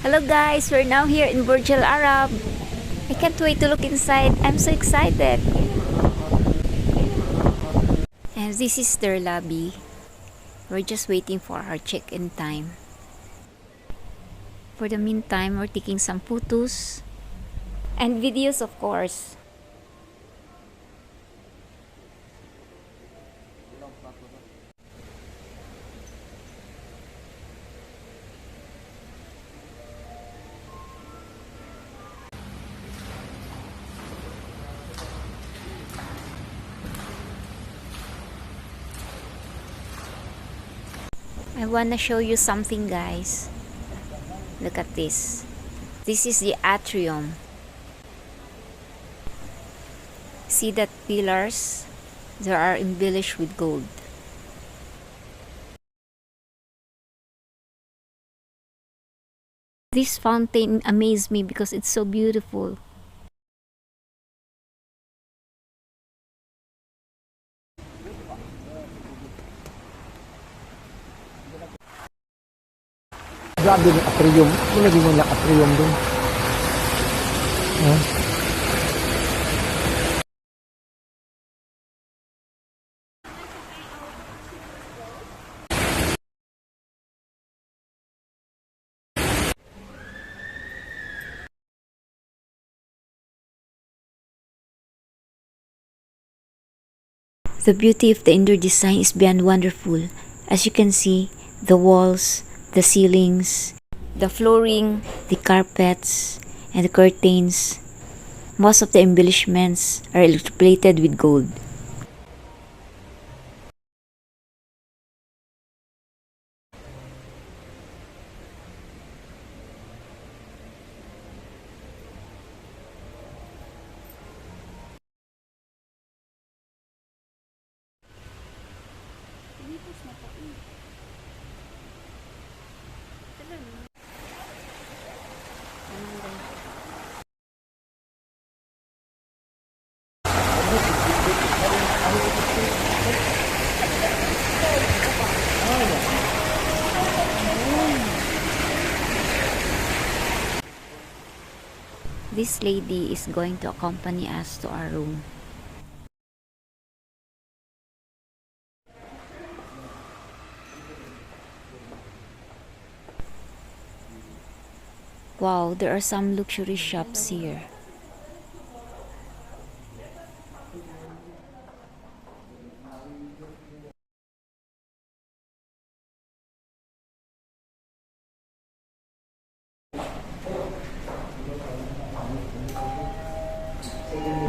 Hello guys, we're now here in Burj Al Arab. I can't wait to look inside. I'm so excited. And this is their lobby. We're just waiting for our check-in time. For the meantime, we're taking some photos and videos, of course. I wanna show you something, guys. Look at this. This is the atrium. See that pillars? They are embellished with gold. This fountain amazed me because it's so beautiful. Grabe yung atrium. Nilagay mo lang atrium doon. The beauty of the indoor design is beyond wonderful. As you can see, the walls, the ceilings, the flooring, the carpets, and the curtains. Most of the embellishments are plated with gold. This lady is going to accompany us to our room. Wow, there are some luxury shops here.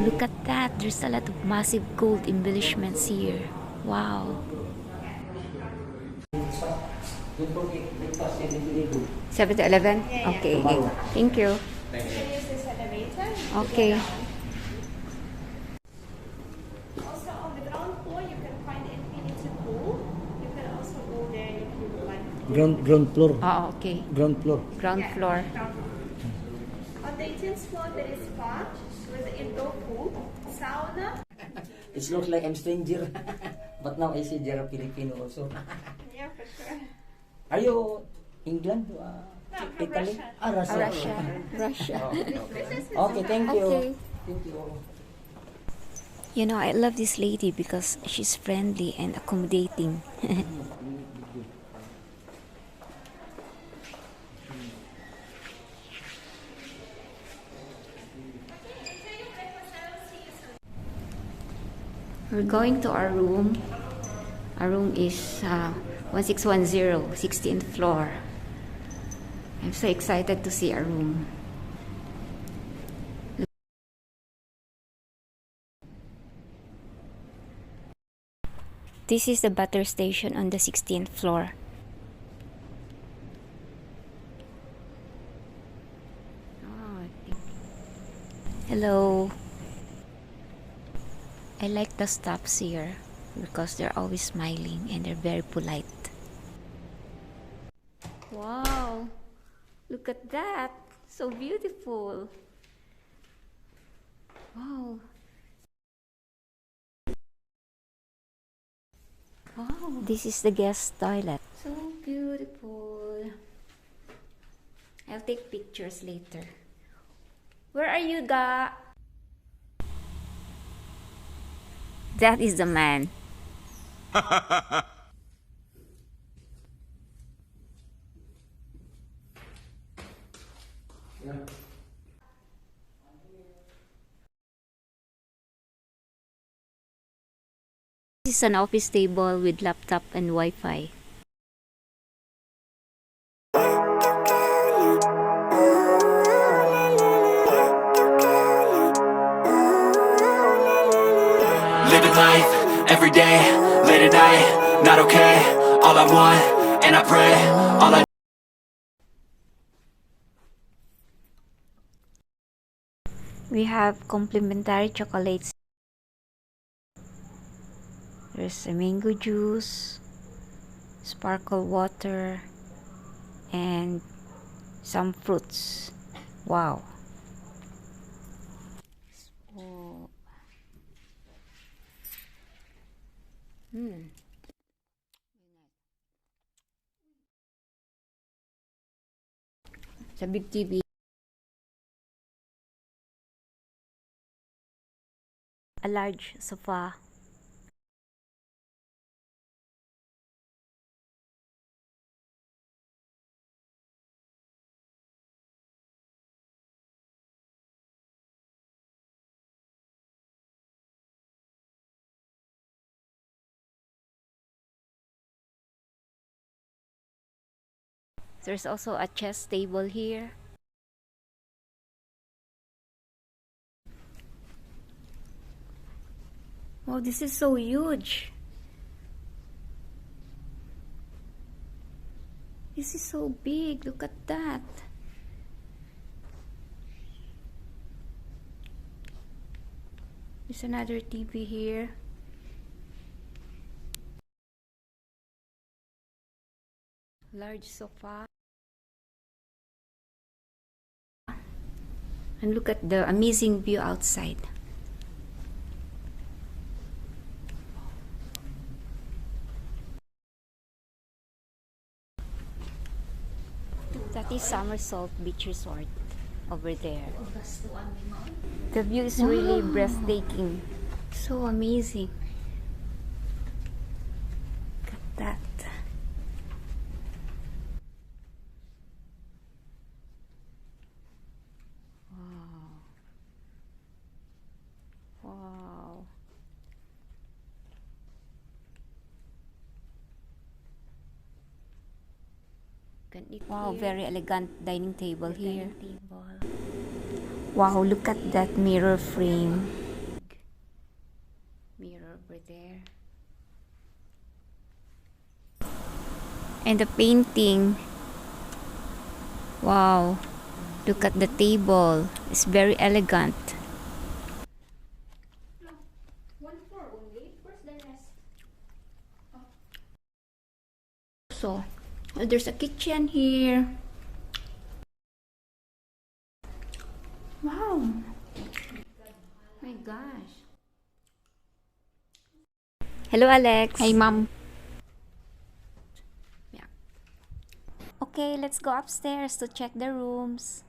Look at that, there's a lot of massive gold embellishments here. Wow. 7-Eleven? Okay. Thank you. Okay. Also on the ground floor you can find infinity pool. You can also go there if you would like. Ground floor. Oh, okay. Ground floor. Ground floor. On the 18th floor there is spa with the indoor pool, sauna. It looks like I'm stranger, but now I see there are Filipino also. Yeah, for sure. Are you England? From Italy? Russia. Russia. Russia. Russia. Okay, thank you. Okay. Thank you. You know, I love this lady because she's friendly and accommodating. We're going to our room. Our room is 1610, 16th floor. I'm so excited to see our room. This is the butter station on the 16th floor. Oh, hello. I like the staffs here because they're always smiling and they're very polite. Wow, look at that. So beautiful. Wow. Wow. This is the guest toilet. So beautiful. I I'll take pictures later. Where are you, Ga? That is the man. This is an office table with laptop and Wi-Fi. Living life, every day, late at night, not okay. All I want, and I pray, all I We have complimentary chocolates. There's a mango juice, sparkle water, and some fruits. Wow. Oh. It's a big TV. A large sofa. There's also a chess table here. Wow, this is so huge. This is so big. Look at that. There's another TV here. Large sofa. And look at the amazing view outside. That is Somersault Beach Resort over there. The view is really breathtaking. So amazing. Look at that. Wow. Wow, very elegant dining table here. Wow, look at that mirror frame. Mirror over there. And the painting. Wow, look at the table. It's very elegant. One floor only. Where's the rest? So, there's a kitchen here. Wow. My gosh. Hello, Alex. Hey, Mom. Yeah. Okay, let's go upstairs to check the rooms.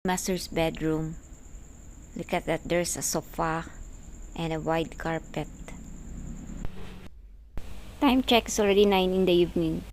Master's bedroom. Look at that, there's a sofa and a wide carpet. Time check is already 9 in the evening.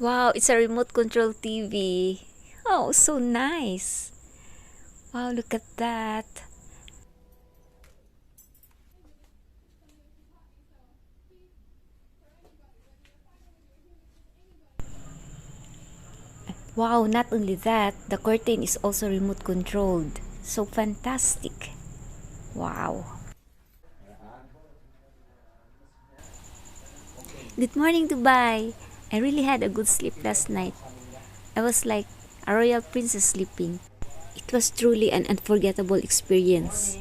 Wow, it's a remote control TV. Oh, so nice. Wow, look at that. Wow, not only that, the curtain is also remote controlled. So fantastic. Wow. Good morning, Dubai. I really had a good sleep last night. I was like a royal princess sleeping. It was truly an unforgettable experience.